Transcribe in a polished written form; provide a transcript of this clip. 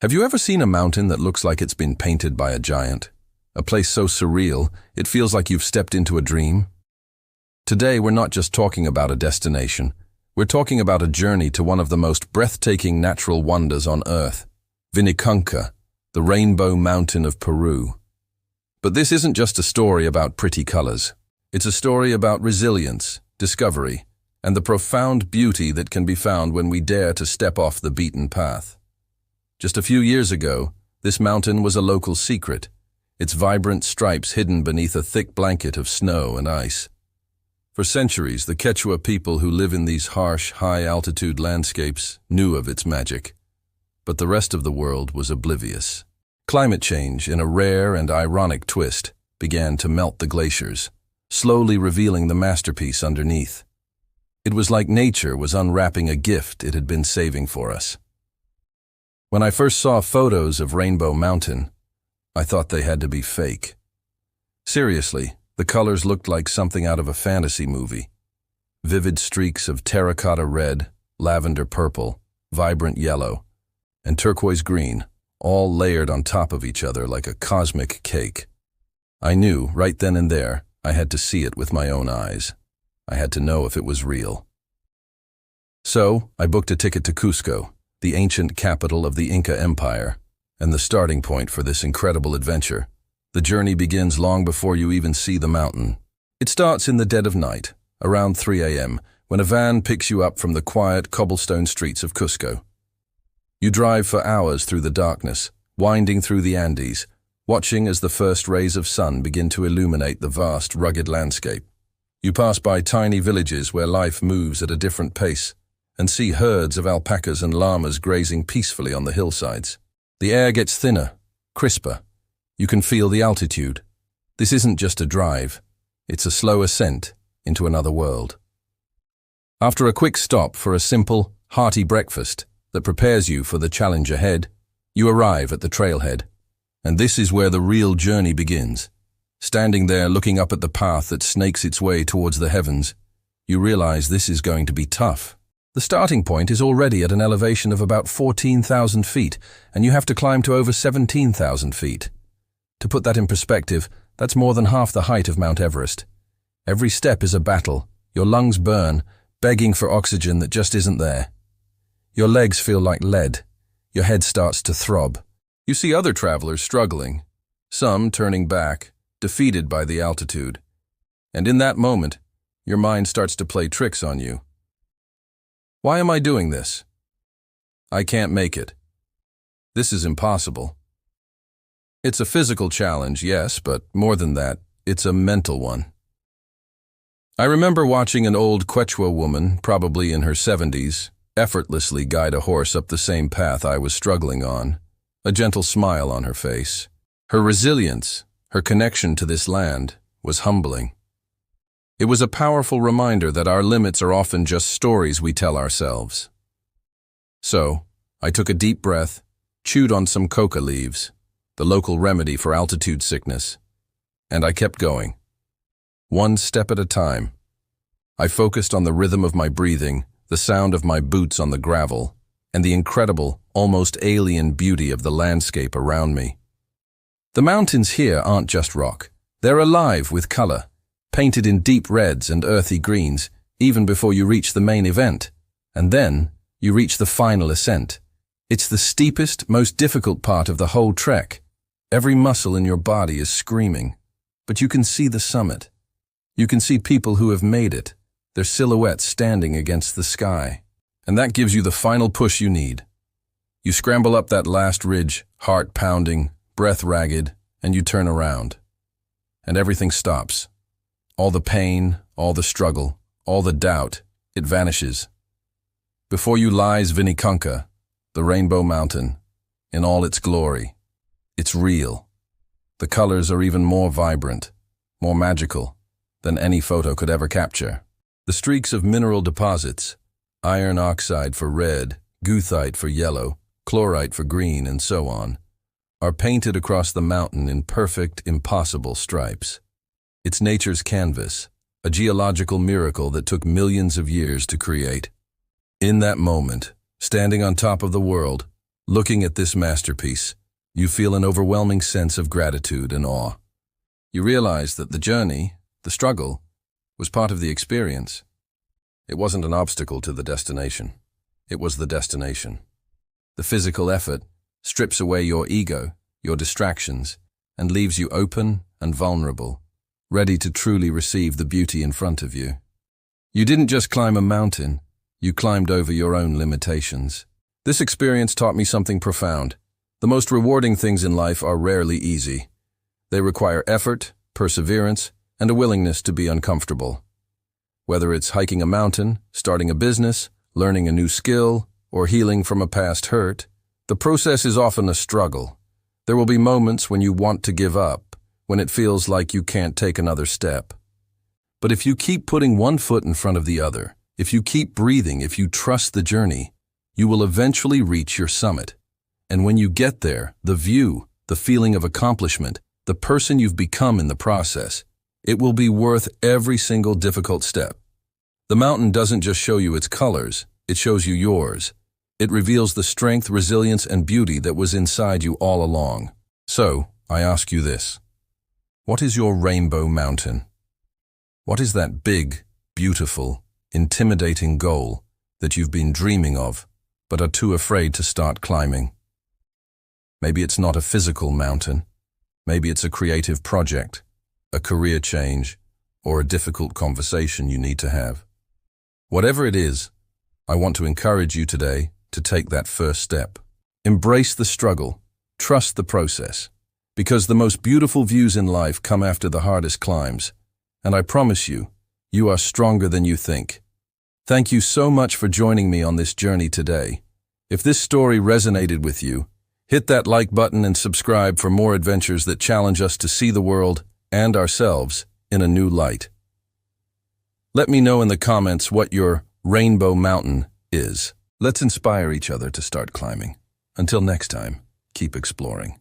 Have you ever seen a mountain that looks like it's been painted by a giant? A place so surreal, it feels like you've stepped into a dream? Today, we're not just talking about a destination. We're talking about a journey to one of the most breathtaking natural wonders on Earth, Vinicunca, the Rainbow Mountain of Peru. But this isn't just a story about pretty colors. It's a story about resilience, discovery, and the profound beauty that can be found when we dare to step off the beaten path. Just a few years ago, this mountain was a local secret, its vibrant stripes hidden beneath a thick blanket of snow and ice. For centuries, the Quechua people who live in these harsh, high-altitude landscapes knew of its magic. But the rest of the world was oblivious. Climate change, in a rare and ironic twist, began to melt the glaciers, slowly revealing the masterpiece underneath. It was like nature was unwrapping a gift it had been saving for us. When I first saw photos of Rainbow Mountain, I thought they had to be fake. Seriously, the colors looked like something out of a fantasy movie. Vivid streaks of terracotta red, lavender purple, vibrant yellow, and turquoise green, all layered on top of each other like a cosmic cake. I knew, right then and there, I had to see it with my own eyes. I had to know if it was real. So, I booked a ticket to Cusco, the ancient capital of the Inca Empire, and the starting point for this incredible adventure. The journey begins long before you even see the mountain. It starts in the dead of night, around 3 a.m., when a van picks you up from the quiet cobblestone streets of Cusco. You drive for hours through the darkness, winding through the Andes, watching as the first rays of sun begin to illuminate the vast, rugged landscape. You pass by tiny villages where life moves at a different pace, and see herds of alpacas and llamas grazing peacefully on the hillsides. The air gets thinner, crisper. You can feel the altitude. This isn't just a drive. It's a slow ascent into another world. After a quick stop for a simple, hearty breakfast that prepares you for the challenge ahead, you arrive at the trailhead. And this is where the real journey begins. Standing there looking up at the path that snakes its way towards the heavens, you realize this is going to be tough. The starting point is already at an elevation of about 14,000 feet, and you have to climb to over 17,000 feet. To put that in perspective, that's more than half the height of Mount Everest. Every step is a battle. Your lungs burn, begging for oxygen that just isn't there. Your legs feel like lead. Your head starts to throb. You see other travelers struggling, some turning back, defeated by the altitude. And in that moment, your mind starts to play tricks on you. Why am I doing this? I can't make it. This is impossible. It's a physical challenge, yes, but more than that, it's a mental one. I remember watching an old Quechua woman, probably in her 70s, effortlessly guide a horse up the same path I was struggling on, a gentle smile on her face. Her resilience, her connection to this land, was humbling. It was a powerful reminder that our limits are often just stories we tell ourselves. So, I took a deep breath, chewed on some coca leaves, the local remedy for altitude sickness, and I kept going. One step at a time. I focused on the rhythm of my breathing, the sound of my boots on the gravel, and the incredible, almost alien beauty of the landscape around me. The mountains here aren't just rock. They're alive with color, painted in deep reds and earthy greens, even before you reach the main event. And then, you reach the final ascent. It's the steepest, most difficult part of the whole trek. Every muscle in your body is screaming. But you can see the summit. You can see people who have made it, their silhouettes standing against the sky. And that gives you the final push you need. You scramble up that last ridge, heart pounding, breath ragged, and you turn around. And everything stops. All the pain, all the struggle, all the doubt, it vanishes. Before you lies Vinicunca, the Rainbow Mountain, in all its glory. It's real. The colors are even more vibrant, more magical than any photo could ever capture. The streaks of mineral deposits, iron oxide for red, goethite for yellow, chlorite for green, and so on, are painted across the mountain in perfect, impossible stripes. It's nature's canvas, a geological miracle that took millions of years to create. In that moment, standing on top of the world, Looking at this masterpiece, you feel an overwhelming sense of gratitude and awe. You realize that the journey, the struggle, was part of the experience. It wasn't an obstacle to the destination. It was the destination. The physical effort strips away your ego, your distractions, and leaves you open and vulnerable, ready to truly receive the beauty in front of you. You didn't just climb a mountain, you climbed over your own limitations. This experience taught me something profound. The most rewarding things in life are rarely easy. They require effort, perseverance, and a willingness to be uncomfortable. Whether it's hiking a mountain, starting a business, learning a new skill, or healing from a past hurt, the process is often a struggle. There will be moments when you want to give up, when it feels like you can't take another step. But if you keep putting one foot in front of the other, if you keep breathing, if you trust the journey, you will eventually reach your summit. And when you get there, the view, the feeling of accomplishment, the person you've become in the process, it will be worth every single difficult step. The mountain doesn't just show you its colors, it shows you yours. It reveals the strength, resilience, and beauty that was inside you all along. So, I ask you this. What is your rainbow mountain? What is that big, beautiful, intimidating goal that you've been dreaming of, but are too afraid to start climbing? Maybe it's not a physical mountain. Maybe it's a creative project, a career change, or a difficult conversation you need to have. Whatever it is, I want to encourage you today to take that first step. Embrace the struggle, trust the process, because the most beautiful views in life come after the hardest climbs, and I promise you, you are stronger than you think. Thank you so much for joining me on this journey today. If this story resonated with you, hit that like button and subscribe for more adventures that challenge us to see the world and ourselves in a new light. Let me know in the comments what your rainbow mountain is. Let's inspire each other to start climbing. Until next time, keep exploring.